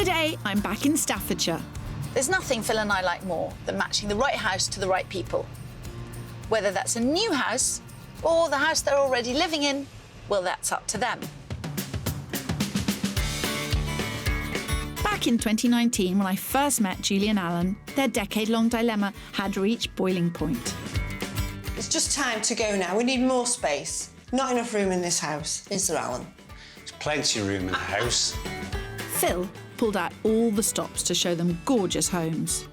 Today, I'm back in Staffordshire. There's nothing Phil and I like more than matching the right house to the right people. Whether that's a new house or the house they're already living in, well, that's up to them. Back in 2019, when I first met Julie and Alan, their decade-long dilemma had reached boiling point. It's just time to go now. We need more space. Not enough room in this house, is there, Alan? There's plenty of room in the house. Phil pulled out all the stops to show them gorgeous homes.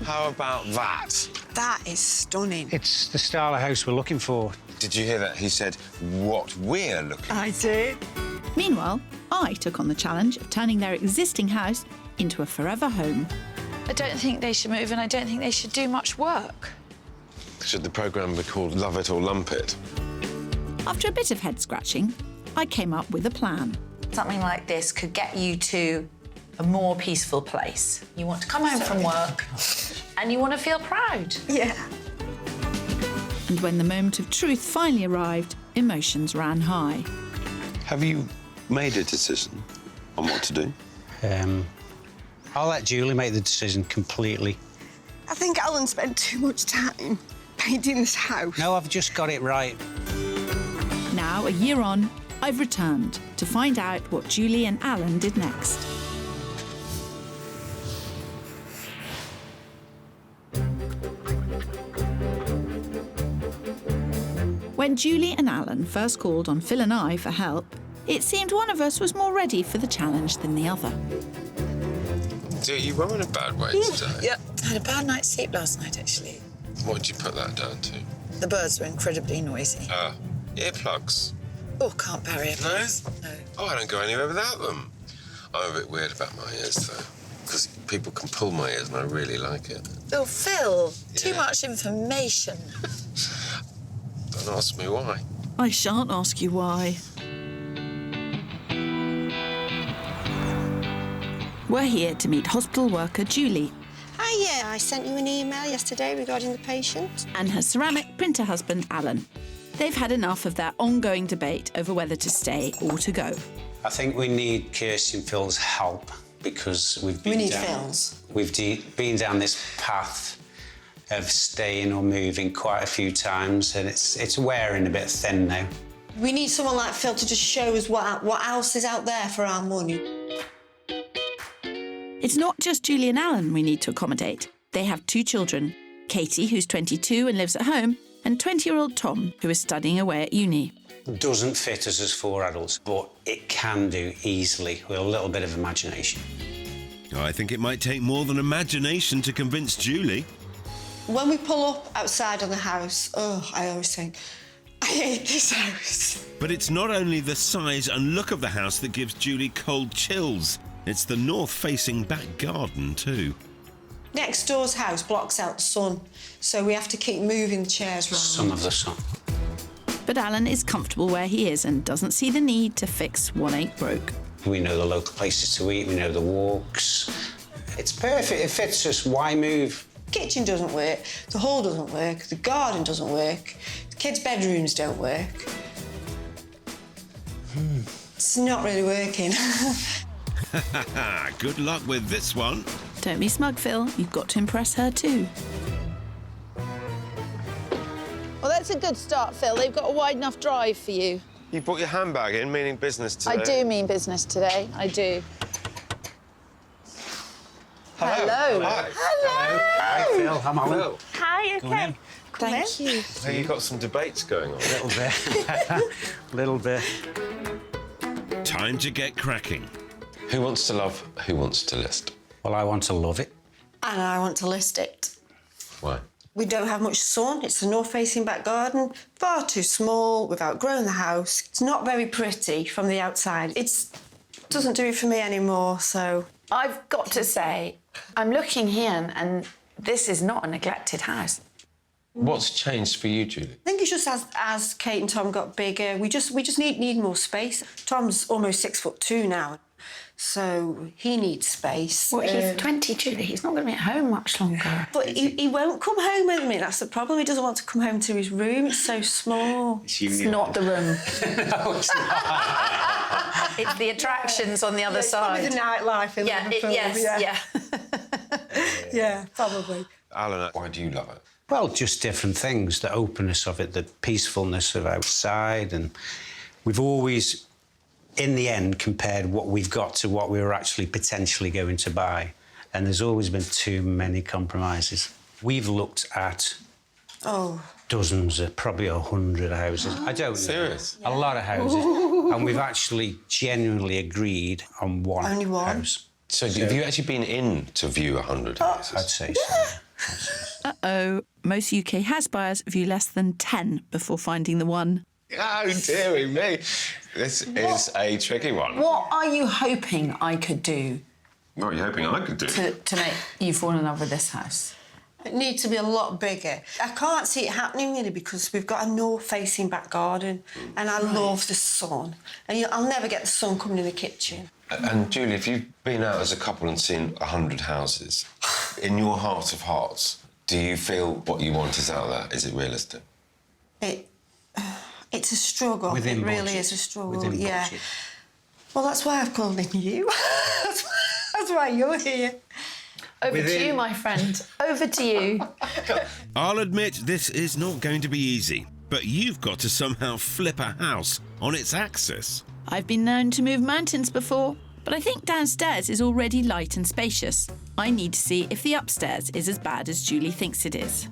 How about that? That is stunning. It's the style of house we're looking for. Did you hear that? He said, what we're looking I did. Meanwhile, I took on the challenge of turning their existing house into a forever home. I don't think they should move and I don't think they should do much work. Should the programme be called Love It or Lump It? After a bit of head-scratching, I came up with a plan. Something like this could get you to a more peaceful place. You want to come home from work and you want to feel proud. Yeah. And when the moment of truth finally arrived, emotions ran high. Have you made a decision on what to do? I'll let Julie make the decision completely. I think Alan spent too much time painting this house. No, I've just got it right. Now, a year on, I've returned to find out what Julie and Alan did next. When Julie and Alan first called on Phil and I for help, it seemed one of us was more ready for the challenge than the other. So you were in a bad way today. Yeah, I had a bad night's sleep last night, actually. What did you put that down to? The birds were incredibly noisy. Earplugs? Oh, can't bear it. No? No. Oh, I don't go anywhere without them. I'm a bit weird about my ears, though, because people can pull my ears and I really like it. Oh, Phil, too Yeah. much information. Don't ask me why. I shan't ask you why. We're here to meet hospital worker Julie Hi, yeah, I sent you an email yesterday regarding the patient. and her ceramic printer husband, Alan. They've had enough of their ongoing debate over whether to stay or to go. I think we need Kirstie and Phil's help because we've been We need down, Phil's. been down this path of staying or moving quite a few times, and it's wearing a bit thin now. We need someone like Phil to just show us what else is out there for our money. It's not just Julie and Alan we need to accommodate. They have two children, Katie, who's 22 and lives at home, and 20-year-old Tom, who is studying away at uni. Doesn't fit us as 4 adults, but it can do easily with a little bit of imagination. I think it might take more than imagination to convince Julie. When we pull up outside on the house, I always think, I hate this house. But it's not only the size and look of the house that gives Julie cold chills. It's the north-facing back garden, too. Next door's house blocks out the sun, so we have to keep moving the chairs round. Some of the sun. But Alan is comfortable where he is and doesn't see the need to fix what ain't broke. We know the local places to eat, we know the walks. It's perfect, it fits us, why move? The kitchen doesn't work, the hall doesn't work, the garden doesn't work, the kids' bedrooms don't work. It's not really working. Good luck with this one. Don't be smug, Phil. You've got to impress her too. Well, that's a good start, Phil. They've got a wide enough drive for you. You brought your handbag in, meaning business today. I do mean business today. I do. Hello. Hello. Hi. Hi, Phil, I'm Alan. Phil. Hi, okay. Thank you. So you've got some debates going on. A little bit. Little bit. Time to get cracking. Who wants to love, who wants to list? Well, I want to love it. And I want to list it. Why? We don't have much sun. It's a north-facing back garden, far too small. We've outgrown the house. It's not very pretty from the outside. It doesn't do it for me anymore, so... I've got to say, I'm looking here and this is not a neglected house. What's changed for you, Julie? I think it's just as Kate and Tom got bigger, we just need more space. Tom's almost 6'2" now, so he needs space. Well, he's 22. He's not going to be at home much longer. But he won't come home with me. That's the problem. He doesn't want to come home to his room. It's so small. It's not the room. No, it's not. It's the attractions on the other side. Probably the nightlife in Liverpool. Yeah, probably. Alan, why do you love it? Well, just different things, the openness of it, the peacefulness of outside, and we've always, in the end, compared what we've got to what we were actually potentially going to buy, and there's always been too many compromises. We've looked at dozens of, probably 100 houses. I don't know. Serious? A lot of houses. And we've actually genuinely agreed on one Only one? house. So have you actually been in to view 100 houses? I'd say so. Uh-oh. Most UK house buyers view less than 10 before finding the one. Oh, dearie me. This is a tricky one. What are you hoping I could do What are you hoping I could do? to make you fall in love with this house? It needs to be a lot bigger. I can't see it happening really because we've got a north-facing back garden and I love the sun. And I'll never get the sun coming in the kitchen. And Julie, if you've been out as a couple and seen 100 houses, in your heart of hearts, do you feel what you want is out there? Is it realistic? It's a struggle. Within it really budget. is a struggle. Within yeah. budget. Well, that's why I've called in you. That's why you're here. Over to you, my friend. Over to you. I'll admit this is not going to be easy, but you've got to somehow flip a house on its axis. I've been known to move mountains before, but I think downstairs is already light and spacious. I need to see if the upstairs is as bad as Julie thinks it is.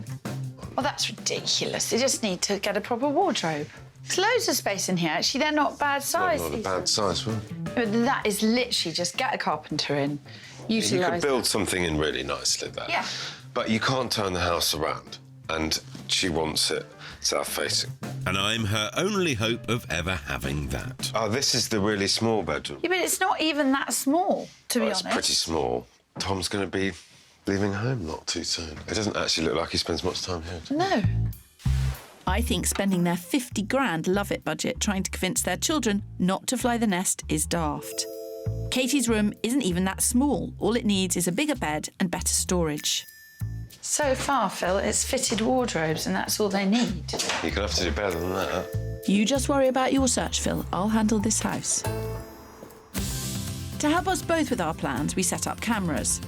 Well, that's ridiculous. They just need to get a proper wardrobe. There's loads of space in here. Actually, they're not bad size. Not a bad size, one. But that is literally just get a carpenter in, utilise You could build something in really nicely there. Yeah. But you can't turn the house around, and she wants it south-facing. And I'm her only hope of ever having that. Oh, this is the really small bedroom. Yeah, but it's not even that small, to be It's honest. pretty small. Tom's going to be leaving home not too soon. It doesn't actually look like he spends much time here. No. I think spending their 50 grand love-it budget trying to convince their children not to fly the nest is daft. Katie's room isn't even that small. All it needs is a bigger bed and better storage. So far, Phil, it's fitted wardrobes and that's all they need. You're going to have to do better than that. You just worry about your search, Phil. I'll handle this house. To help us both with our plans, we set up cameras.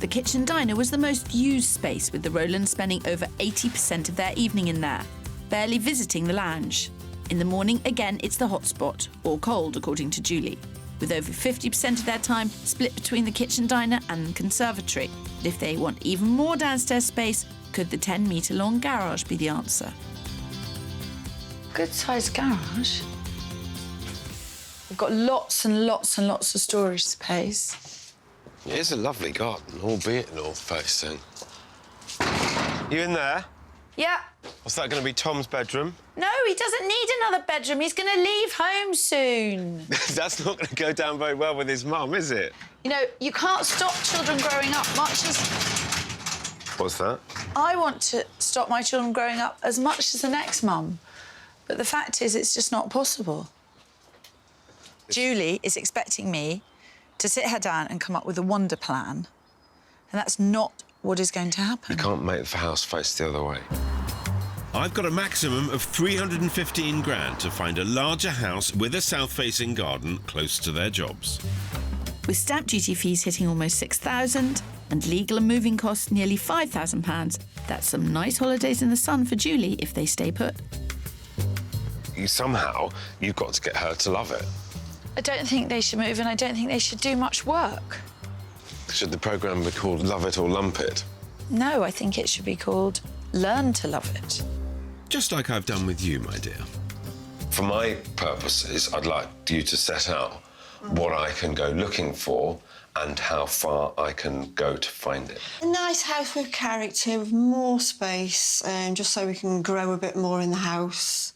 The kitchen diner was the most used space, with the Rowlands spending over 80% of their evening in there, barely visiting the lounge. In the morning, again, it's the hotspot, or cold, according to Julie, with over 50% of their time split between the kitchen diner and the conservatory. But if they want even more downstairs space, could the 10-metre-long garage be the answer? Good-sized garage. We've got lots and lots and lots of storage space. It is a lovely garden, albeit north-facing. You in there? Yeah. What's that going to be, Tom's bedroom? No, he doesn't need another bedroom. He's going to leave home soon. That's not going to go down very well with his mum, is it? You know, you can't stop children growing up much as... What's that? I want to stop my children growing up as much as the next mum. But the fact is, it's just not possible. Julie is expecting me to sit her down and come up with a wonder plan. And that's not what is going to happen. You can't make the house face the other way. I've got a maximum of 315 grand to find a larger house with a south-facing garden close to their jobs. With stamp duty fees hitting almost £6,000 and legal and moving costs nearly £5,000, that's some nice holidays in the sun for Julie if they stay put. Somehow, you've got to get her to love it. I don't think they should move and I don't think they should do much work. Should the programme be called Love It or Lump It? No, I think it should be called Learn to Love It. Just like I've done with you, my dear. For my purposes, I'd like you to set out what I can go looking for and how far I can go to find it. A nice house with character, with more space, just so we can grow a bit more in the house,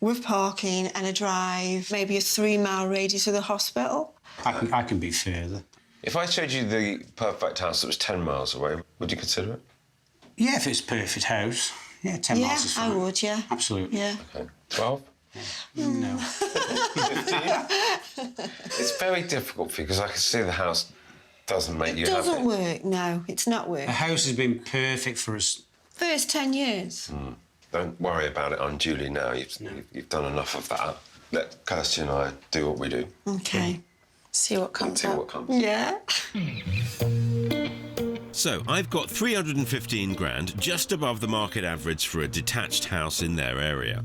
with parking and a drive, maybe a 3-mile radius of the hospital. I can be further. If I showed you the perfect house that was 10 miles away, would you consider it? Yeah, if it's a perfect house. Yeah, 10 Yeah, miles is fine. I would, yeah. Absolutely. Yeah. Okay. 12? No. 15? It's very difficult for you because I can see the house doesn't make you It doesn't happy. work, no. It's not The work. house has been perfect for us. First 10 years. Don't worry about it on Julie now. You've done enough of that. let Kirstie and I do what we do. OK. See what And comes see up. what comes. Yeah. So I've got 315 grand, just above the market average for a detached house in their area.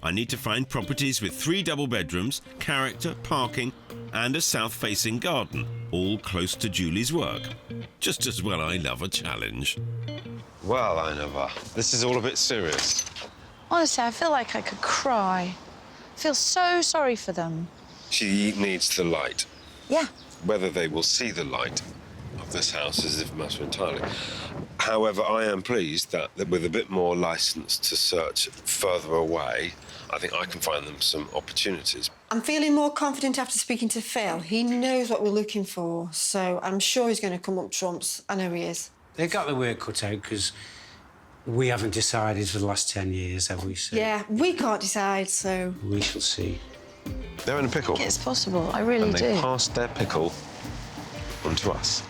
I need to find properties with 3 double bedrooms, character, parking, and a south-facing garden, all close to Julie's work. Just as well I love a challenge. Well, I never. This is all a bit serious. Honestly, I feel like I could cry. I feel so sorry for them. She needs the light. Yeah. Whether they will see the light of this house is a different matter entirely. However, I am pleased that with a bit more licence to search further away, I think I can find them some opportunities. I'm feeling more confident after speaking to Phil. He knows what we're looking for, so I'm sure he's going to come up trumps. I know he is. They've got the work cut out because we haven't decided for the last 10 years, have we? So Yeah, we can't decide, so... we shall see. They're in a pickle. It's possible, I really And they do. passed their pickle onto us.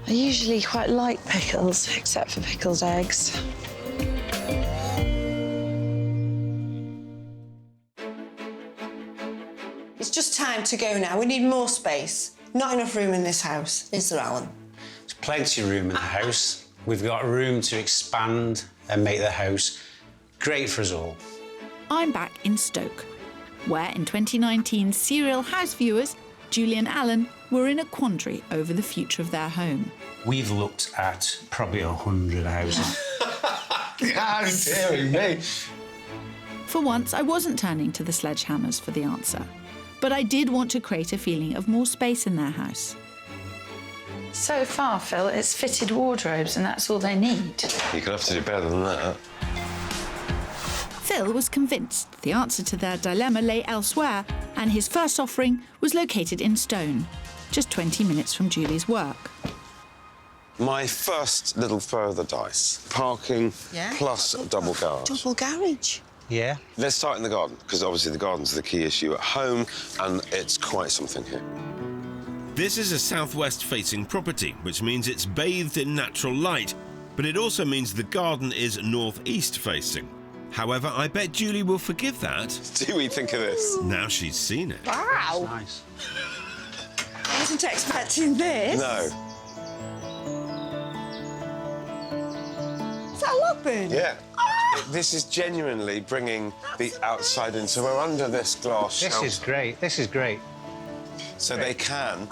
I usually quite like pickles, except for pickled eggs. It's just time to go now. We need more space. Not enough room in this house, is there, Alan? There's plenty of room in the house. We've got room to expand and make the house great for us all. I'm back in Stoke, where in 2019 serial house viewers, Julie and Alan, were in a quandary over the future of their home. We've looked at probably 100 houses. How daring me! For once, I wasn't turning to the sledgehammers for the answer, but I did want to create a feeling of more space in their house. So far, Phil, it's fitted wardrobes and that's all they need. You're gonna have to do better than that. Phil was convinced the answer to their dilemma lay elsewhere, and his first offering was located in Stone, just 20 minutes from Julie's work. My first little further dice. Parking plus a double garage. Double garage. Yeah? Let's start in the garden, because obviously the garden's the key issue at home, and it's quite something here. This is a southwest-facing property, which means it's bathed in natural light, but it also means the garden is northeast-facing. However, I bet Julie will forgive that. Do we think of this? Now she's seen it. Wow. Nice. I wasn't expecting this. No. Is that a log burn? Yeah. This is genuinely bringing the outside in. So we're under this glass This shelter. is great. This is great. So they can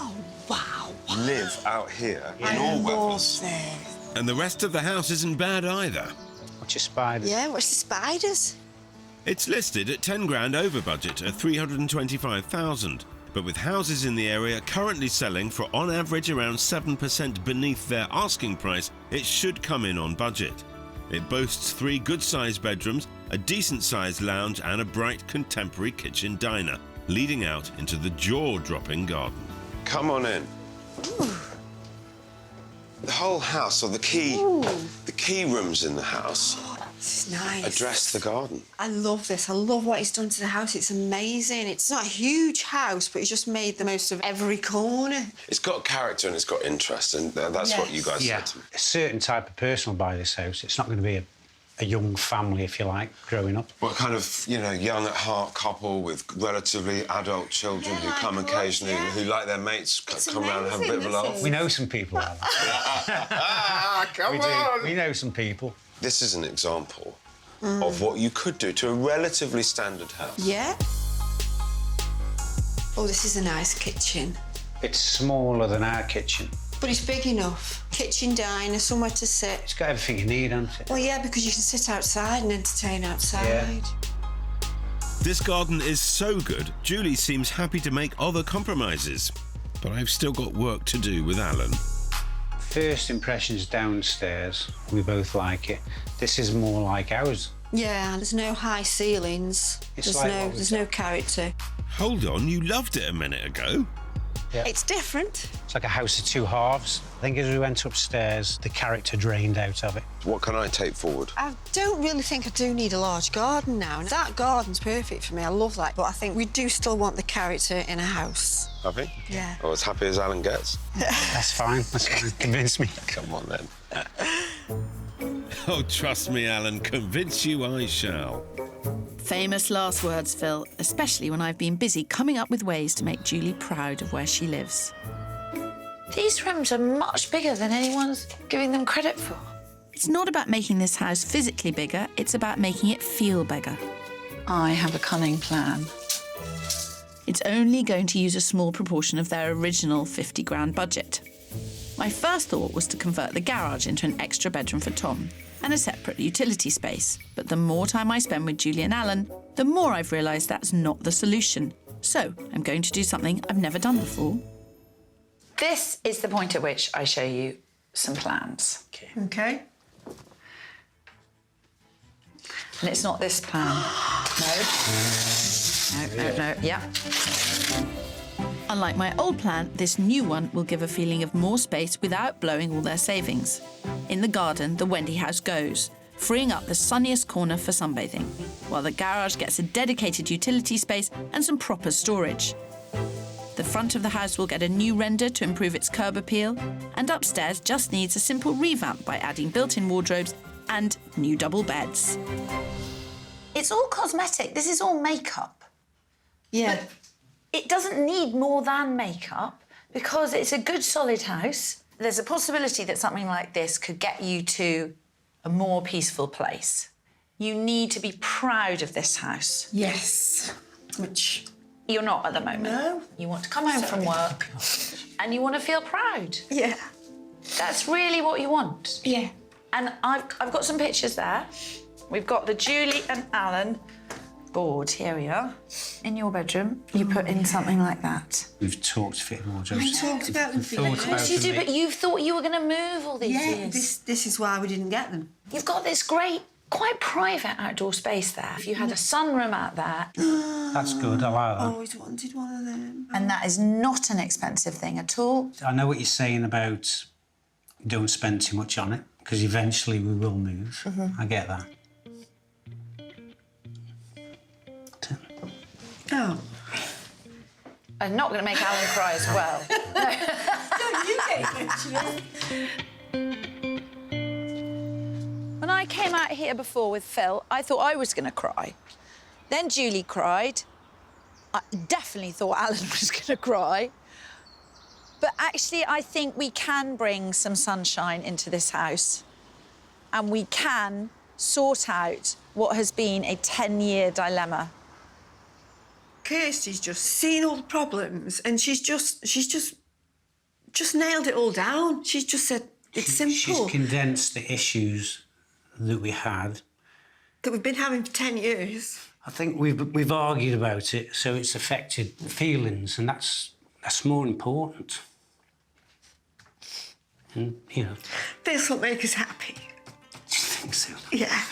Wow. live out here in I all love weathers. this. And the rest of the house isn't bad either. Watch your spiders. Yeah, watch the spiders. It's listed at 10 grand over budget at 325,000. But with houses in the area currently selling for on average around 7% beneath their asking price, it should come in on budget. It boasts 3 good-sized bedrooms, a decent-sized lounge and a bright contemporary kitchen diner, leading out into the jaw-dropping garden. Come on in. Ooh. The whole house, or the key rooms in the house, This is nice. address the garden. I love this. I love what he's done to the house. It's amazing. It's not a huge house, but he's just made the most of every corner. It's got character and it's got interest, and that's what you guys Yeah. said to me. A certain type of person will buy this house. It's not going to be a young family, if you like, growing up. What kind of, young at heart couple with relatively adult children who come like us, occasionally, yeah. who like their mates come round and have a bit of a amazing, laugh? this We know some people like that. Come We do. We know some people. This is an example of what you could do to a relatively standard house. Yeah. Oh, this is a nice kitchen. It's smaller than our kitchen. But it's big enough. Kitchen, diner, somewhere to sit. It's got everything you need, hasn't it? Well, yeah, because you can sit outside and entertain outside. This garden is so good, Julie seems happy to make other compromises. But I've still got work to do with Alan. First impressions downstairs, we both like it. This is more like ours. Yeah, there's no high ceilings. It's There's like no what we've there's no character. Hold on, you loved it a minute ago. Yeah. It's different. It's like a house of two halves. I think as we went upstairs, the character drained out of it. What can I take forward? I don't really think I do need a large garden now. And that garden's perfect for me. I love that. But I think we do still want the character in a house. Happy? Yeah. Or as happy as Alan gets? That's fine. That's fine. Convince me. Come on, then. Oh, trust me, Alan, convince you I shall. Famous last words, Phil, especially when I've been busy coming up with ways to make Julie proud of where she lives. These rooms are much bigger than anyone's giving them credit for. It's not about making this house physically bigger, it's about making it feel bigger. I have a cunning plan. It's only going to use a small proportion of their original 50 grand budget. My first thought was to convert the garage into an extra bedroom for Tom and a separate utility space. But the more time I spend with Julie and Alan, the more I've realised that's not the solution. So I'm going to do something I've never done before. This is the point at which I show you some plans. OK. And it's not this plan. No. Yeah. Unlike my old plan, this new one will give a feeling of more space without blowing all their savings. In the garden, the Wendy house goes, freeing up the sunniest corner for sunbathing, while the garage gets a dedicated utility space and some proper storage. The front of the house will get a new render to improve its curb appeal, and upstairs just needs a simple revamp by adding built-in wardrobes and new double beds. It's all cosmetic. This is all makeup. Yeah. But it doesn't need more than makeup because it's a good solid house. There's a possibility that something like this could get you to a more peaceful place. You need to be proud of this house. Yes. Which... You're not at the moment. No. You want to come home from work and you want to feel proud. Yeah. That's really what you want. Yeah. And I've got some pictures there. We've got the Julie and Alan board. Here we are. In your bedroom, you put in something like that. We've talked fitting wardrobes. We talked about them. Thought Of about course you do, them. but you thought you were going to move all these years. This is why we didn't get them. You've got this great, quite private outdoor space there. If you had a sunroom out there. That's good, I like that. Always wanted one of them. And that is not an expensive thing at all. I know what you're saying about don't spend too much on it, because eventually we will move. I get that. Oh. I'm not going to make Alan cry as well. Don't you get it, When I came out here before with Phil, I thought I was going to cry. Then Julie cried. I definitely thought Alan was going to cry. But actually, I think we can bring some sunshine into this house. And we can sort out what has been a 10-year dilemma. Kirstie's just seen all the problems and she's just nailed it all down. She's just said it's simple. She's condensed the issues that we had. That we've been having for 10 years. I think we've argued about it, so it's affected feelings, and that's more important. And, you know... This will make us happy. Do you think so? Yeah.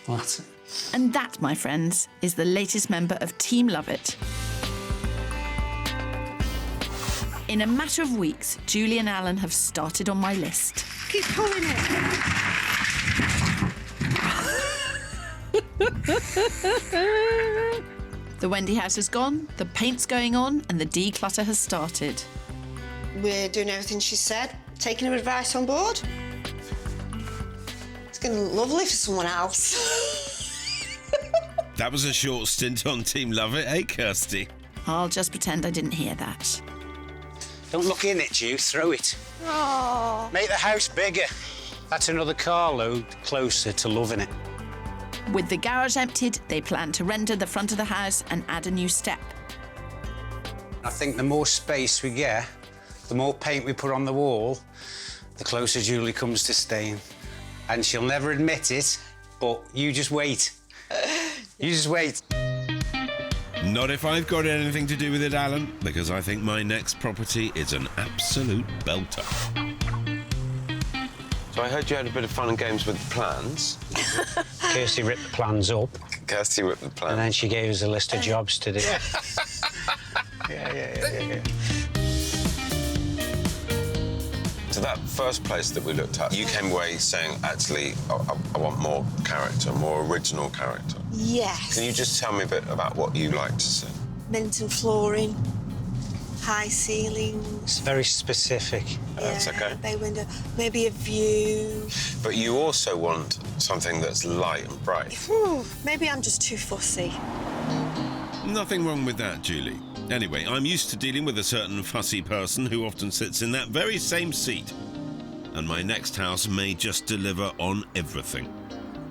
Well, that's it. And that, my friends, is the latest member of Team Love It. In a matter of weeks, Julie and Alan have started on my list. Keep pulling it. The Wendy house is gone, the paint's going on, and the declutter has started. We're doing everything she said, taking her advice on board. It's going to look lovely for someone else. That was a short stint on Team Love It, eh, Kirstie? I'll just pretend I didn't hear that. Don't look in it, you. Throw it. Oh. Make the house bigger. That's another carload closer to loving it. With the garage emptied, they plan to render the front of the house and add a new step. I think the more space we get, the more paint we put on the wall, the closer Julie comes to staying. And she'll never admit it, but you just wait. You just wait. Not if I've got anything to do with it, Alan, because I think my next property is an absolute belter. So I heard you had a bit of fun and games with the plans. Kirstie ripped the plans up, Kirstie ripped the plans. and then she gave us a list of jobs to do. Yeah. So that first place that we looked at, you came away saying, actually, I want more character, more original character. Yes. Can you just tell me a bit about what you like to see? Mint and flooring. high ceilings. It's very specific. That's okay. Bay window, maybe a view. But you also want something that's light and bright. Whew, maybe I'm just too fussy. Nothing wrong with that, Julie. Anyway, I'm used to dealing with a certain fussy person who often sits in that very same seat. And my next house may just deliver on everything.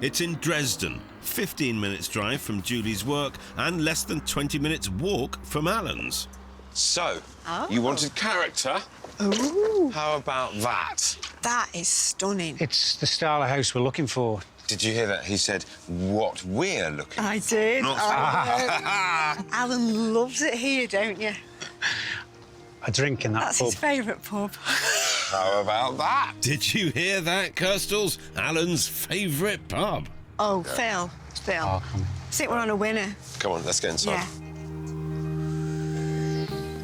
It's in Dresden, 15 minutes drive from Julie's work and less than 20 minutes walk from Alan's. So, you wanted character. Ooh, How about that? that is stunning. It's the style of house we're looking for. Did you hear that? He said, what we're looking I did. Not Alan loves it here, don't you? I drink in that That's pub. his favourite pub. How about that? Did you hear that, Kirstles? Alan's favourite pub. Oh, Phil. Oh, come on. I think we're on a winner. Come on, let's get inside. Yeah.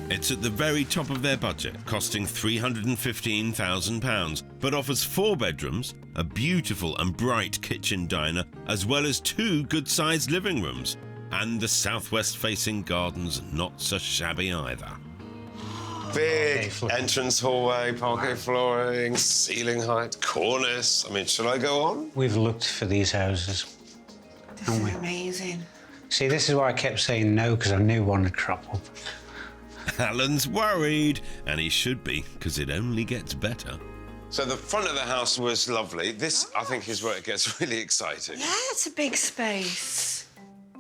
It's at the very top of their budget, costing £315,000, but offers 4 bedrooms, a beautiful and bright kitchen diner, as well as 2 good-sized living rooms. And the southwest-facing garden's not so shabby either. Big entrance hallway, parquet flooring, ceiling height, cornice. I mean, shall I go on? We've looked for these houses. This is amazing. See, this is why I kept saying no, because I knew one would crop up. Alan's worried, and he should be, because it only gets better. So the front of the house was lovely. This, I think, is where it gets really exciting. Yeah, it's a big space.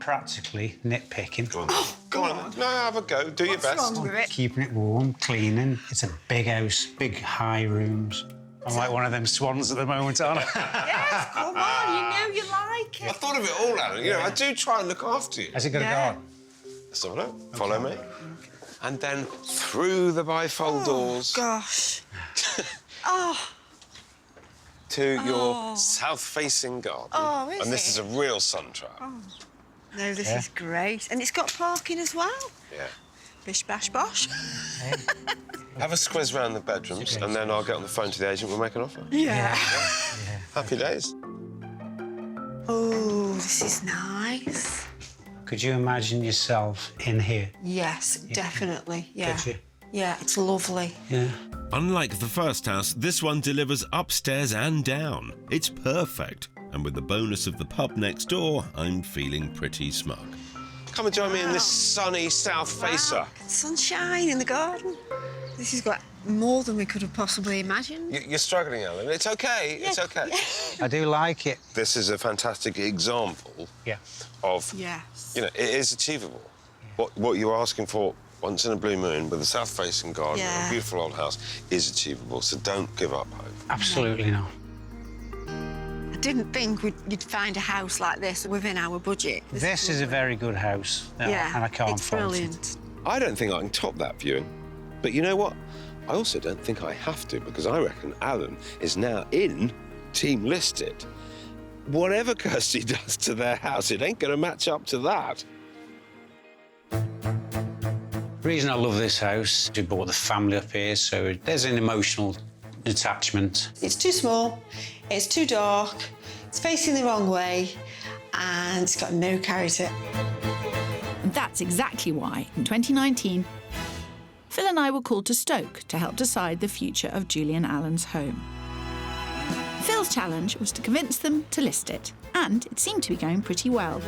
Practically nitpicking. Go on. Go on. No, have a go. Do your best. What's wrong with it? Keeping it warm, cleaning. It's a big house, big high rooms. I'm like one of them swans at the moment, aren't I? Yes, come on, you know you like I it. thought of it all, Alan. You know, I do try and look after you. Has it got Yeah. a garden? Let's have a look. Follow me. And then through the bifold doors Gosh. Oh, to your south-facing garden. Oh, is And this it? is a real sun trap. no, this Yeah. is great. And it's got parking as well. Yeah. Bish, bash, bosh. Have a squiz round the bedrooms, and then I'll get on the phone to the agent. We'll make an offer. Yeah. Happy days. Oh, this is nice. Could you imagine yourself in here? Yes, definitely. Yeah. Could you? Yeah, it's lovely. Yeah. Unlike the first house, this one delivers upstairs and down. It's perfect. And with the bonus of the pub next door, I'm feeling pretty smug. Come and join me in this sunny south facer. Wow, sunshine in the garden. This has got more than we could have possibly imagined. You're struggling, Alan. It's okay. It's okay. I do like it. This is a fantastic example Yeah. of, Yes. you know, it is achievable. What you're asking for once in a blue moon with a south-facing garden and Yeah. a beautiful old house is achievable, so don't give up hope. Absolutely not. I didn't think you'd find a house like this within our budget. This is a very good house. Yeah, And I can't it's fault brilliant. I don't think I can top that viewing, but you know what? I also don't think I have to, because I reckon Alan is now in Team Listed. Whatever Kirstie does to their house, it ain't going to match up to that. The reason I love this house, we brought the family up here, so there's an emotional attachment. It's too small, it's too dark, it's facing the wrong way, and it's got no character. And that's exactly why, in 2019, Phil and I were called to Stoke to help decide the future of Julie and Alan's home. Phil's challenge was to convince them to list it, and it seemed to be going pretty well.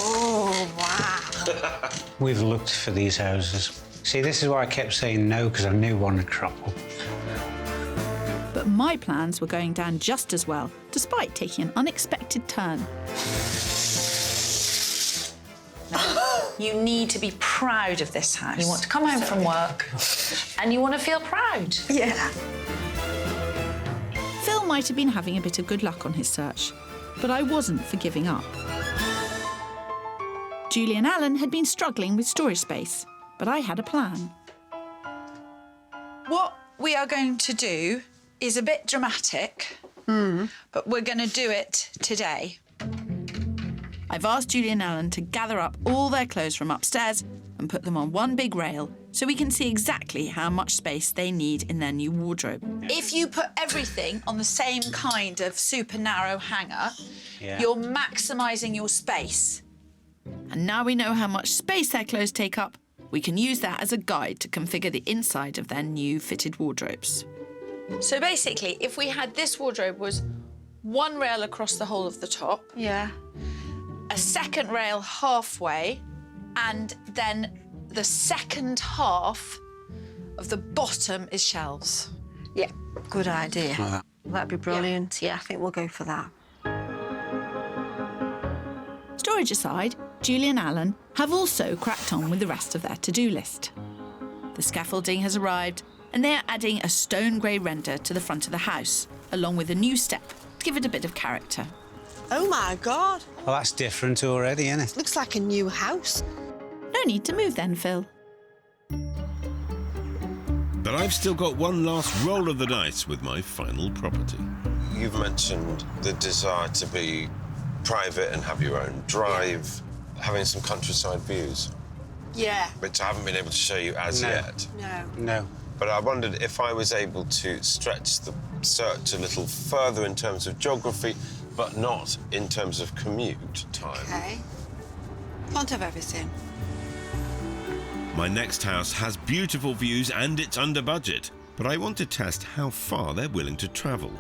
Oh, wow. We've looked for these houses. See, this is why I kept saying no, because I knew one would crop up. But my plans were going down just as well, despite taking an unexpected turn. You need to be proud of this house. You want to come home from work and you want to feel proud. Yeah. Phil might have been having a bit of good luck on his search, but I wasn't for giving up. Julie and Alan had been struggling with storage space, but I had a plan. What we are going to do is a bit dramatic, but we're going to do it today. I've asked Julie and Alan to gather up all their clothes from upstairs and put them on one big rail so we can see exactly how much space they need in their new wardrobe. If you put everything on the same kind of super narrow hanger, you're maximising your space. And now we know how much space their clothes take up, We can use that as a guide to configure the inside of their new fitted wardrobes. So basically, if we had this wardrobe was one rail across the whole of the top, Yeah. a second rail halfway, and then the second half of the bottom is shelves. Yeah, good idea. Like that. That'd be brilliant. Yeah, I think we'll go for that. Storage aside, Julie and Alan have also cracked on with the rest of their to-do list. The scaffolding has arrived and they are adding a stone grey render to the front of the house, along with a new step to give it a bit of character. Oh my God, Well, that's different already, isn't it? looks like a new house. No need to move then, Phil. But I've still got one last roll of the dice with my final property. You've mentioned the desire to be private and have your own drive, having some countryside views, Yeah. which I haven't been able to show you as No. yet. No. No. But I wondered if I was able to stretch the search a little further in terms of geography, but not in terms of commute time. Okay. Can't have everything. My next house has beautiful views and it's under budget, but I want to test how far they're willing to travel.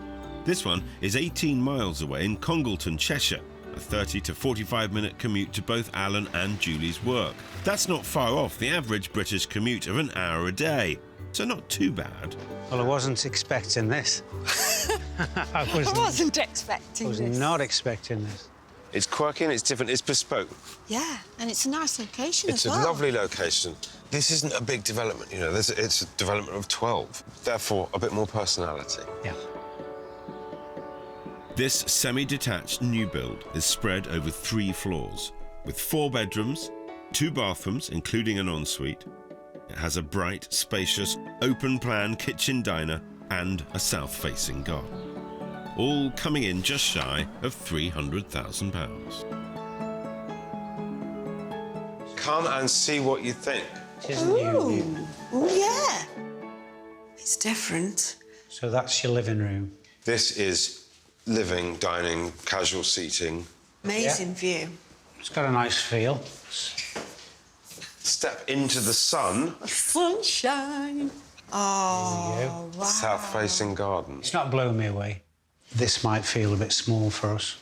This one is 18 miles away in Congleton, Cheshire, a 30 to 45-minute commute to both Alan and Julie's work. That's not far off the average British commute of an hour a day, so not too bad. Well, I wasn't expecting this. I I wasn't expecting was this. not expecting this. It's quirky and it's different, it's bespoke. Yeah, and it's a nice location It's as a well. lovely location. This isn't a big development, you know, it's a development of 12, therefore a bit more personality. Yeah. This semi-detached new build is spread over 3 floors, with 4 bedrooms, 2 bathrooms, including an ensuite. It has a bright, spacious, open-plan kitchen diner and a south-facing garden, all coming in just shy of £300,000. Come and see what you think. Isn't you? Ooh, yeah. It's different. So that's your living room. This is living, dining, casual seating. Amazing view. It's got a nice feel. Step into the sun, Sunshine. Oh, There you wow. south-facing garden. It's not blowing me away. This might feel a bit small for us.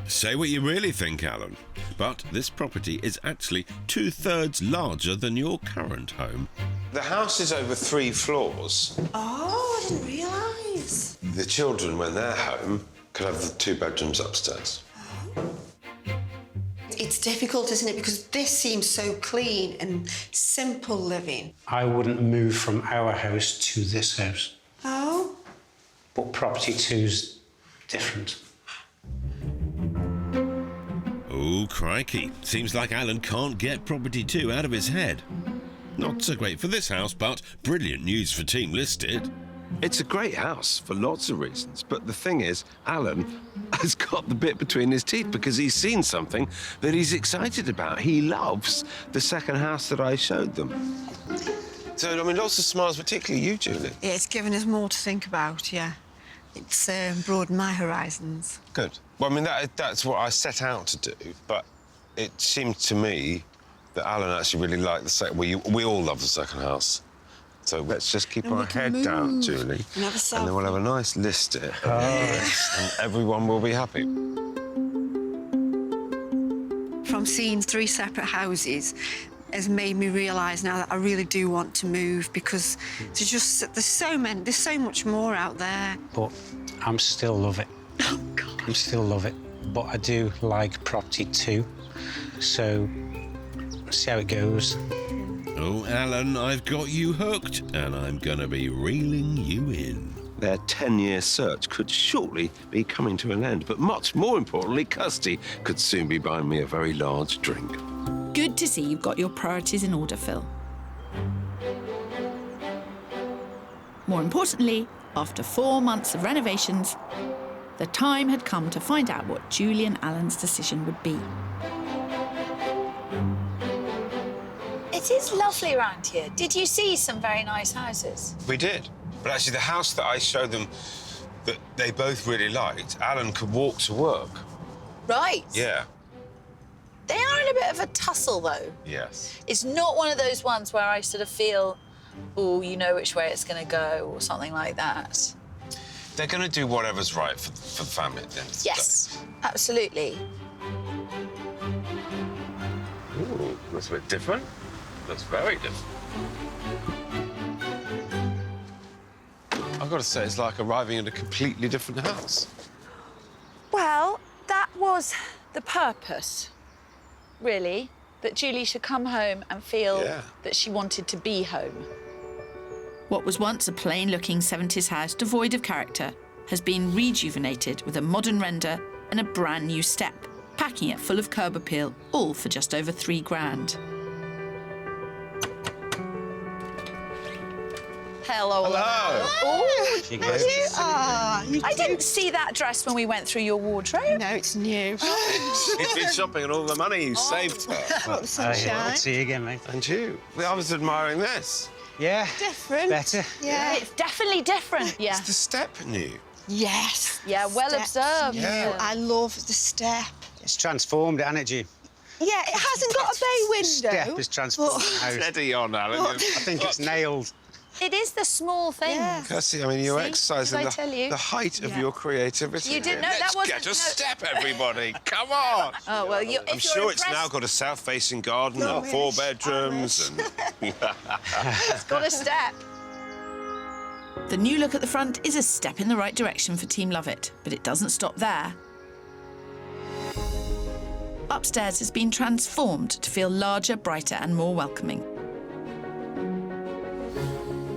Say what you really think, Alan, but this property is actually 2/3 larger than your current home. The house is over 3 floors. Oh, I didn't realise. The children, when they're home, can have the 2 bedrooms upstairs. It's difficult, isn't it? Because this seems so clean and simple living. I wouldn't move from our house to this house. Oh? But property 2's different. Oh, crikey. Seems like Alan can't get property 2 out of his head. Not so great for this house, but brilliant news for Team Listed. It's a great house for lots of reasons, but the thing is, Alan has got the bit between his teeth because he's seen something that he's excited about. He loves the second house that I showed them. So, I mean, lots of smiles, particularly you, Julie. Yeah, it's given us more to think about, yeah. It's broadened my horizons. Good. Well, I mean, that's what I set out to do, but it seemed to me that Alan actually really liked the second. We all love the second house. So let's just keep And we our can head down, move Julie. and have a And then we'll have a nice list it, and everyone will be happy. From seeing 3 separate houses has made me realise now that I really do want to move because there's so much more out there. But I'm still love it. Oh, God. I'm still love it. But I do like property 2. So, see how it goes. Oh, Alan, I've got you hooked, and I'm gonna be reeling you in. Their 10-year search could shortly be coming to an end, but much more importantly, Kirstie could soon be buying me a very large drink. Good to see you've got your priorities in order, Phil. More importantly, after 4 months of renovations, the time had come to find out what Julie and Alan's decision would be. It is lovely around here. Did you see some very nice houses? We did. But actually, the house that I showed them that they both really liked, Alan could walk to work. Right. Yeah. They are in a bit of a tussle, though. Yes. It's not one of those ones where I sort of feel, oh, you know which way it's going to go or something like that. They're going to do whatever's right for the family at the end of the Yes, absolutely. day. Ooh, that's a bit different. That's very different. I've got to say, it's like arriving at a completely different house. Well, that was the purpose, really, that Julie should come home and feel that she wanted to be home. What was once a plain-looking 70s house devoid of character has been rejuvenated with a modern render and a brand new step, packing it full of curb appeal, all for just over £3,000. Hello. Oh, She goes. I didn't see that dress when we went through your wardrobe. no, it's new. She's been shopping and all the money you saved her. Got the sunshine. See you again, mate. And you. I was admiring this. Yeah. Different. Better. Yeah. It's definitely different, yeah. It's the step new. Yes. Yeah, well Steps observed. new. Yeah. I love the step. It's transformed, hasn't it, G? Yeah, it hasn't got a bay window. Step is transformed. the house. Steady on, Alan. I think it's nailed. It is the small things. Yeah. Kirstie, I mean, you're See? exercising Did I tell you? the height of your creativity. You didn't know Let's that wasn't- get a no. step, everybody. Come on. Oh, well, I'm sure it's now got a south-facing garden and 4 bedrooms. And It's got a step. The new look at the front is a step in the right direction for Team Lovett, but it doesn't stop there. Upstairs has been transformed to feel larger, brighter and more welcoming.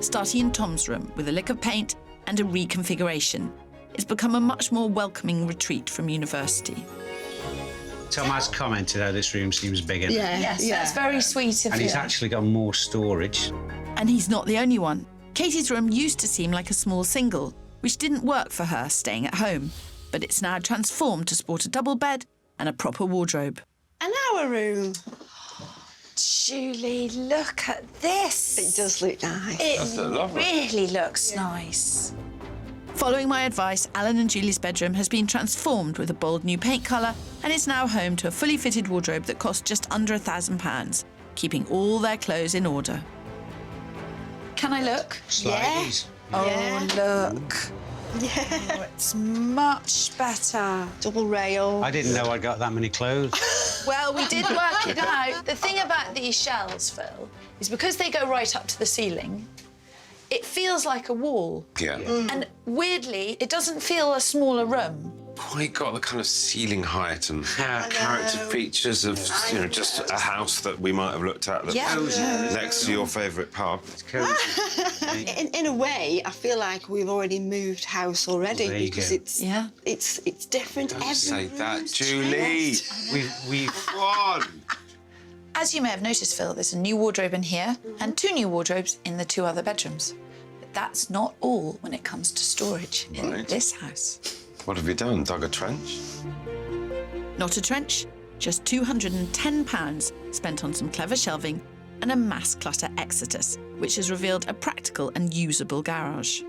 Starting in Tom's room with a lick of paint and a reconfiguration, it's become a much more welcoming retreat from university. Tom has commented how this room seems bigger. Yeah. Yes, yeah. that's very sweet of And you. he's actually got more storage. And he's not the only one. Katie's room used to seem like a small single, which didn't work for her staying at home. But it's now transformed to sport a double bed and a proper wardrobe. And our room. Julie, look at this. It does look nice. It lovely. really looks nice. Following my advice, Alan and Julie's bedroom has been transformed with a bold new paint colour and is now home to a fully fitted wardrobe that cost just under £1,000, keeping all their clothes in order. Can I look? Slides. Oh, look. Yeah. Oh, it's much better. Double rail. I didn't know I got that many clothes. Well, we did work it out. The thing about these shelves, Phil, is because they go right up to the ceiling, it feels like a wall. yeah. And weirdly, it doesn't feel a smaller room. Quite got the kind of ceiling height and character features of, you know, just a house that we might have looked at that was next to your favourite pub. It's cozy. In a way, I feel like we've already moved house already There you because go. it's different. Don't every say that, room's Julie. We've Come on. As you may have noticed, Phil, there's a new wardrobe in here and 2 new wardrobes in the 2 other bedrooms. But that's not all when it comes to storage in Right. this house. What have you done? Dug a trench? Not a trench, just £210 spent on some clever shelving and a mass clutter exodus, which has revealed a practical and usable garage.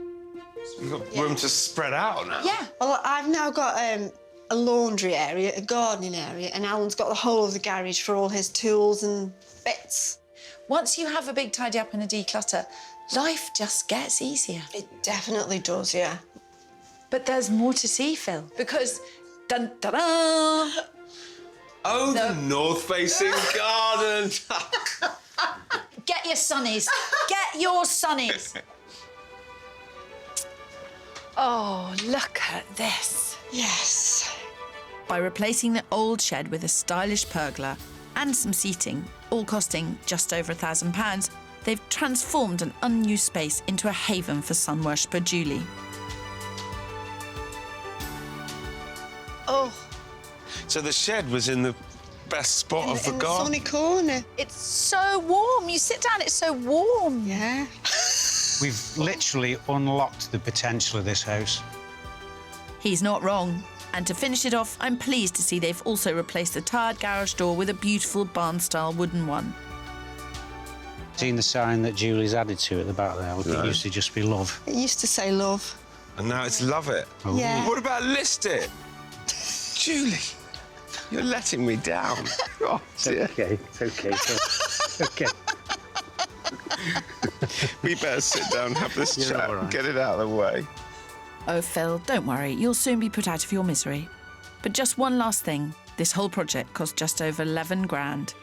You've got room to spread out now. Yeah. Well, I've now got a laundry area, a gardening area, and Alan's got the whole of the garage for all his tools and bits. Once you have a big tidy up and a declutter, life just gets easier. It definitely does, yeah. But there's more to see, Phil, because dun da da. Oh, the north-facing garden. Get your sunnies. Get your sunnies. Oh, look at this. Yes. By replacing the old shed with a stylish pergola and some seating, all costing just over £1,000, they've transformed an unused space into a haven for sun worshipper Julie. Oh, So the shed was in the best spot of the in the garden. sunny corner. It's so warm. You sit down, it's so warm. Yeah. We've literally unlocked the potential of this house. He's not wrong. And to finish it off, I'm pleased to see they've also replaced the tired garage door with a beautiful barn-style wooden one. Seen the sign that Julie's added to at the back there? It used to just be love. It used to say love. And now it's love it. Yeah. What about list it? Julie. You're letting me down. Oh, dear. Okay, it's okay. It's okay. We better sit down and have this You're chat all and right. get it out of the way. Oh, Phil, don't worry. You'll soon be put out of your misery. But just one last thing. This whole project cost just over 11 grand.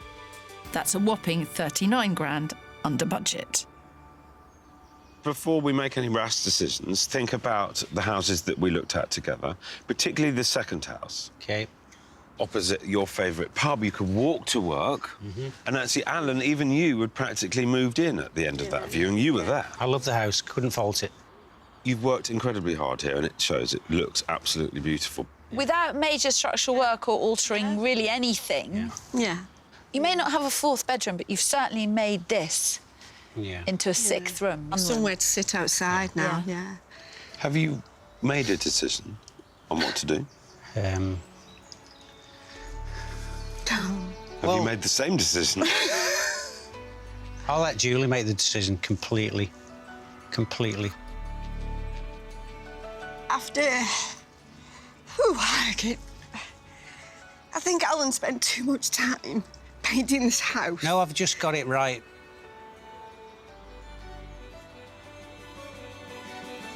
That's a whopping 39 grand under budget. Before we make any rash decisions, think about the houses that we looked at together, particularly the second house. Okay. Opposite your favourite pub, you could walk to work. And actually, Alan, even you had practically moved in at the end of that view, and you were there. I love the house. Couldn't fault it. You've worked incredibly hard here, and it shows. It looks absolutely beautiful. Without major structural work or altering really anything, Yeah. you may not have a fourth bedroom, but you've certainly made this Yeah. into a sixth room. Somewhere to sit outside now, yeah. Have you made a decision on what to do? Um, Have you made the same decision? I'll let Julie make the decision completely. Completely. After... I think Alan spent too much time painting this house. No, I've just got it right.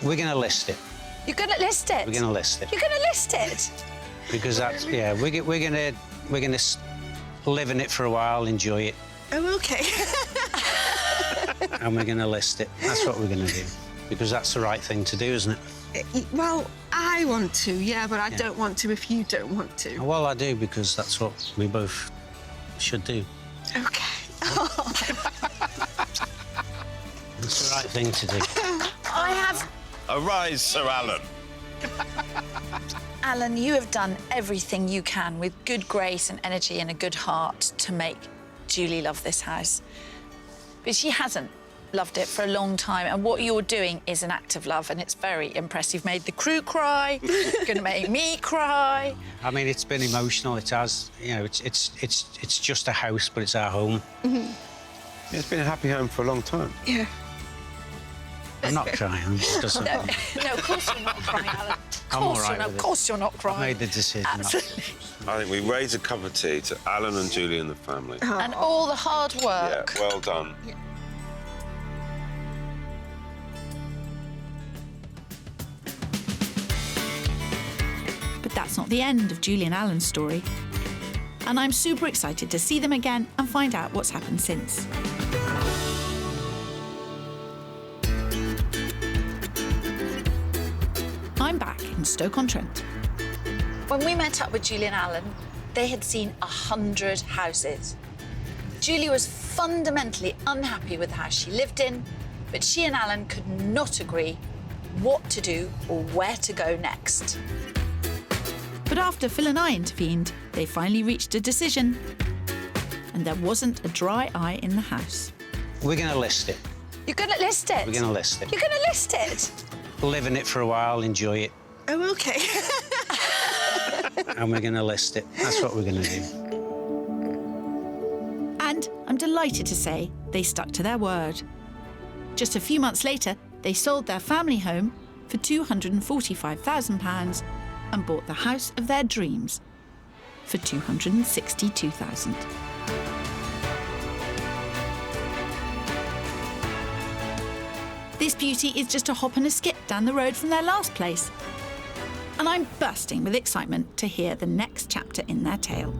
We're going to list it. You're going to list it? We're going to list it. You're going to list it? Because that's, yeah, we're going to live in it for a while, enjoy it, Oh, OK. and we're going to list it. That's what we're going to do. Because that's the right thing to do, isn't it? Well, I want to, yeah, but I don't want to if you don't want to. Well, I do, because that's what we both should do. OK. It's the right thing to do. I have... Arise, Sir Alan. Alan, you have done everything you can with good grace and energy and a good heart to make Julie love this house. But she hasn't loved it for a long time, and what you're doing is an act of love, and it's very impressive. You've made the crew cry, you're going to make me cry. I mean, it's been emotional. It has, you know, it's just a house, but it's our home. It's been a happy home for a long time. Yeah. I'm not crying. Because No, of course you're not crying, Alan. I'm all right Of with it. course you're not I crying. made the decision. Absolutely. I think we raise a cup of tea to Alan and Julie and the family. And all the hard Yeah, work. well done. But that's not the end of Julie and Alan's story. And I'm super excited to see them again and find out what's happened since. I'm back in Stoke-on-Trent. When we met up with Julie and Alan, they had seen 100 houses. Julie was fundamentally unhappy with the house she lived in, but she and Alan could not agree what to do or where to go next. But after Phil and I intervened, they finally reached a decision. And there wasn't a dry eye in the house. We're going to list it. You're going to list it? We're going to list it. You're going to list it? Live in it for a while, enjoy it, Oh, OK. and we're going to list it. That's what we're going to do. And I'm delighted to say they stuck to their word. Just a few months later, they sold their family home for £245,000 and bought the house of their dreams for £262,000. This beauty is just a hop and a skip down the road from their last place. And I'm bursting with excitement to hear the next chapter in their tale.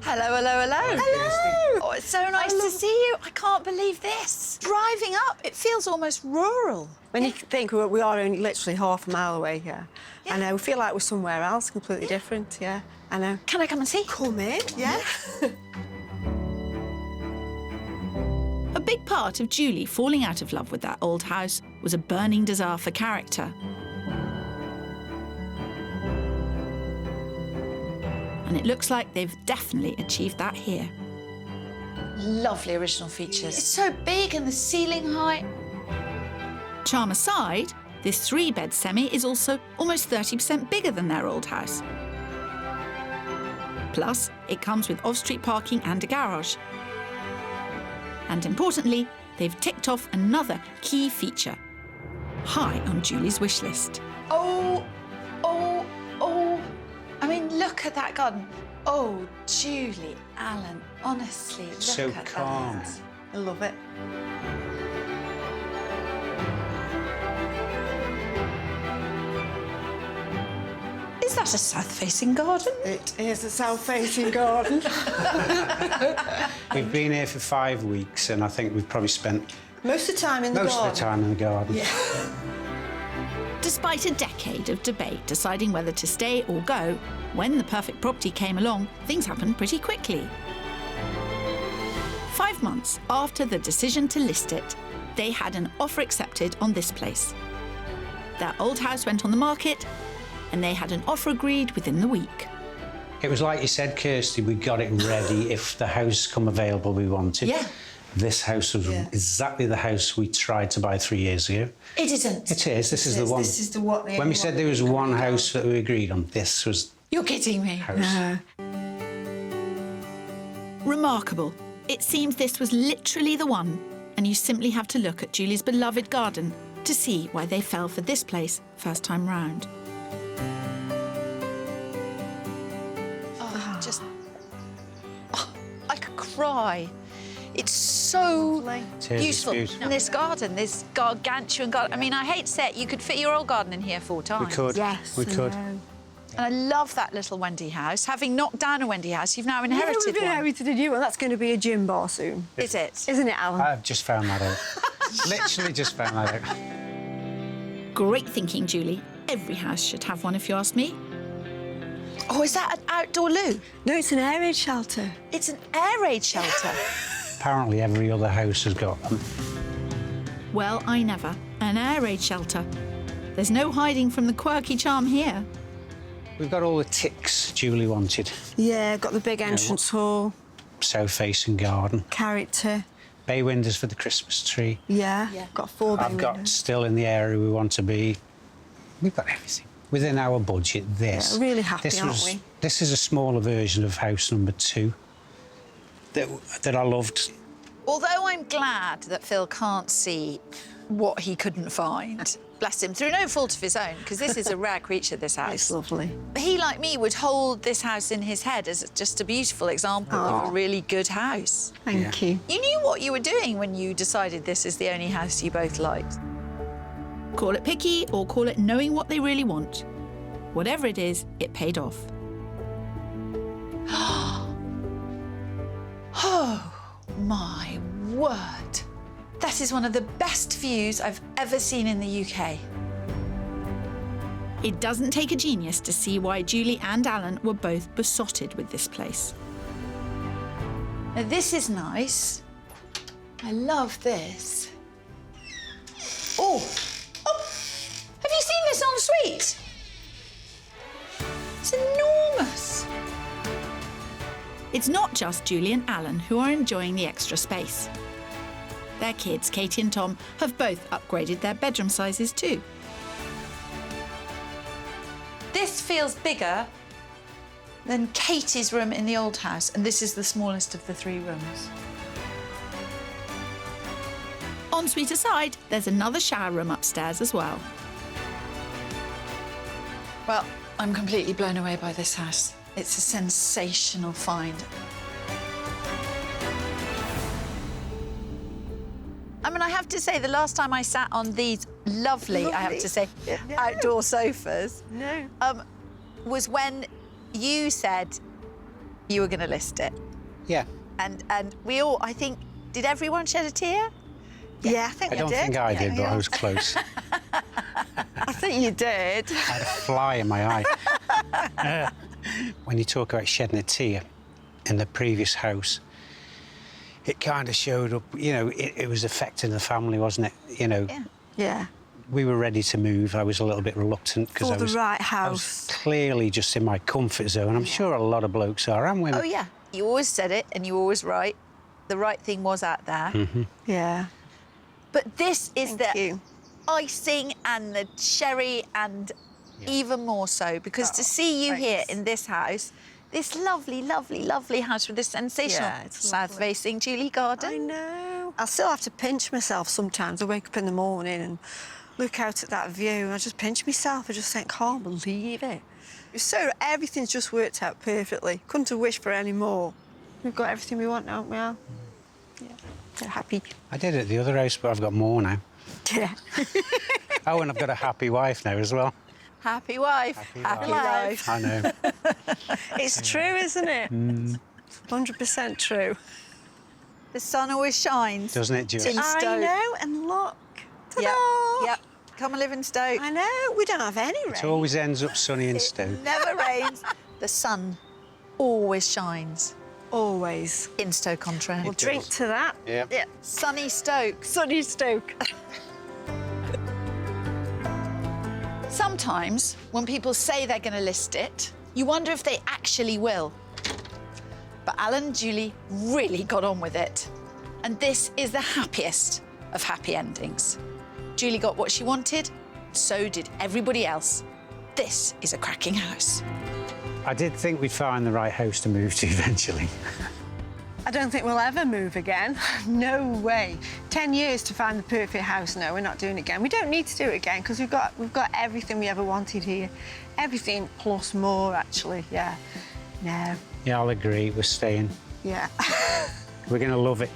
Hello, hello, hello. Hello. Oh, it's so nice to see you. I can't believe this. Driving up, it feels almost rural. When you think we are only literally half a mile away here, I know, we feel like we're somewhere else, completely different, yeah. I know. Can I come and see? Come in, yeah. A big part of Julie falling out of love with that old house was a burning desire for character. And it looks like they've definitely achieved that here. Lovely original features. It's so big and the ceiling height. Charm aside, this 3-bed semi is also almost 30% bigger than their old house. Plus, it comes with off-street parking and a garage. And importantly, they've ticked off another key feature, high on Julie's wish list. Oh Oh, I mean, look at that garden. Oh, Julie, Alan, honestly, look So at calm. that. I love it. Is that a south-facing garden? It is a south-facing garden. We've been here for 5 weeks, and I think we've probably spent Most of the time in the most garden. of the time in the garden. Despite a decade of debate deciding whether to stay or go, when the perfect property came along, things happened pretty quickly. 5 months after the decision to list it, they had an offer accepted on this place. Their old house went on the market, and they had an offer agreed within the week. It was like you said, Kirstie, we got it ready if the house come available we wanted. Yeah. This house was exactly the house we tried to buy 3 years ago. It isn't. It is. This is the one. This is the what. When we said there was one house that we agreed on, this was You're kidding me. the house. Remarkable. It seems this was literally the one, and you simply have to look at Julie's beloved garden to see why they fell for this place first time round. I could cry. It's so It is, it's beautiful. beautiful. And this garden, this gargantuan garden. I mean, I hate to say it, you could fit your old garden in here 4 times. We could. Yes, We I could. know. And I love that little Wendy house. Having knocked down a Wendy house, you've now Yeah, inherited we've one. inherited a new one. That's going to be a gym bar soon. Is it? Isn't it, Alan? I've just found that out. Literally just found that out. Great thinking, Julie. Every house should have one, if you ask me. Oh, is that an outdoor loo? No, it's an air raid shelter. It's an air raid shelter. Apparently every other house has got them. Well, I never. An air raid shelter. There's no hiding from the quirky charm here. We've got all the ticks Julie wanted. Yeah, got the big entrance hall, South-facing garden. character. Bay windows for the Christmas tree. Yeah, got 4 bay I've got windows. still in the area we want to be. We've got everything. Within our budget, this. Yeah, really happy, aren't we? This is a smaller version of house number 2 that I loved. Although I'm glad that Phil can't see what he couldn't find, bless him, through no fault of his own, because this is a rare creature, this house. It's lovely. He, like me, would hold this house in his head as just a beautiful example of a really good house. Thank you. You knew what you were doing when you decided this is the only house you both liked. Call it picky or call it knowing what they really want. Whatever it is, it paid off. Oh, my word. That is one of the best views I've ever seen in the UK. It doesn't take a genius to see why Julie and Alan were both besotted with this place. Now, this is nice. I love this. Oh, have you seen this en suite? It's enormous. It's not just Julie and Alan who are enjoying the extra space. Their kids, Katie and Tom, have both upgraded their bedroom sizes too. This feels bigger than Katie's room in the old house, and this is the smallest of the 3 rooms. Ensuite aside, there's another shower room upstairs as well. Well, I'm completely blown away by this house. It's a sensational find. I mean, I have to say, the last time I sat on these lovely, I have to say, outdoor sofas, was when you said you were going to list it. Yeah. And we all, I think, did everyone shed a tear? Yeah, I think I don't think I did, but I was close. I think you did. I had a fly in my eye. When you talk about shedding a tear in the previous house, it kind of showed up, you know, it was affecting the family, wasn't it? You know, Yeah. we were ready to move. I was a little bit reluctant because For I the was right I was house. clearly just in my comfort zone. I'm sure a lot of blokes are, and women. Oh, yeah. You always said it, and you were always right. The right thing was out there. Yeah. But this is Thank the you. icing and the cherry, and even more so, because to see you here in this house, this lovely, lovely, lovely house with this sensational it's south-facing Julie garden. I know. I still have to pinch myself sometimes. I wake up in the morning and, look out at that view and I just pinch myself. I just think, can't believe it. So everything's just worked out perfectly. Couldn't have wished for any more. We've got everything we want now, haven't we, Al? Yeah, they're happy. I did at the other house, but I've got more now. Yeah. Oh, and I've got a happy wife now as well. Happy wife. Happy life. I know. It's true, isn't it? 100% true. The sun always shines. Doesn't it, Julie? In Stoke. I know, and look. Yep, Ta-da! yep. Come and live in Stoke. I know, we don't have any rain. It always ends up sunny in Stoke. Never rains. The sun always shines Always. in Stoke-on-Trent. We'll drink to that. Yeah. Yeah. Sunny Stoke. Sunny Stoke. Sometimes, when people say they're going to list it, you wonder if they actually will. But Alan and Julie really got on with it. And this is the happiest of happy endings. Julie got what she wanted, so did everybody else. This is a cracking house. I did think we'd find the right house to move to eventually. I don't think we'll ever move again. No way. 10 years to find the perfect house. No, we're not doing it again. We don't need to do it again because we've got everything we ever wanted here. Everything plus more, actually. Yeah. No. Yeah, I'll agree. We're staying. Yeah. We're going to love it.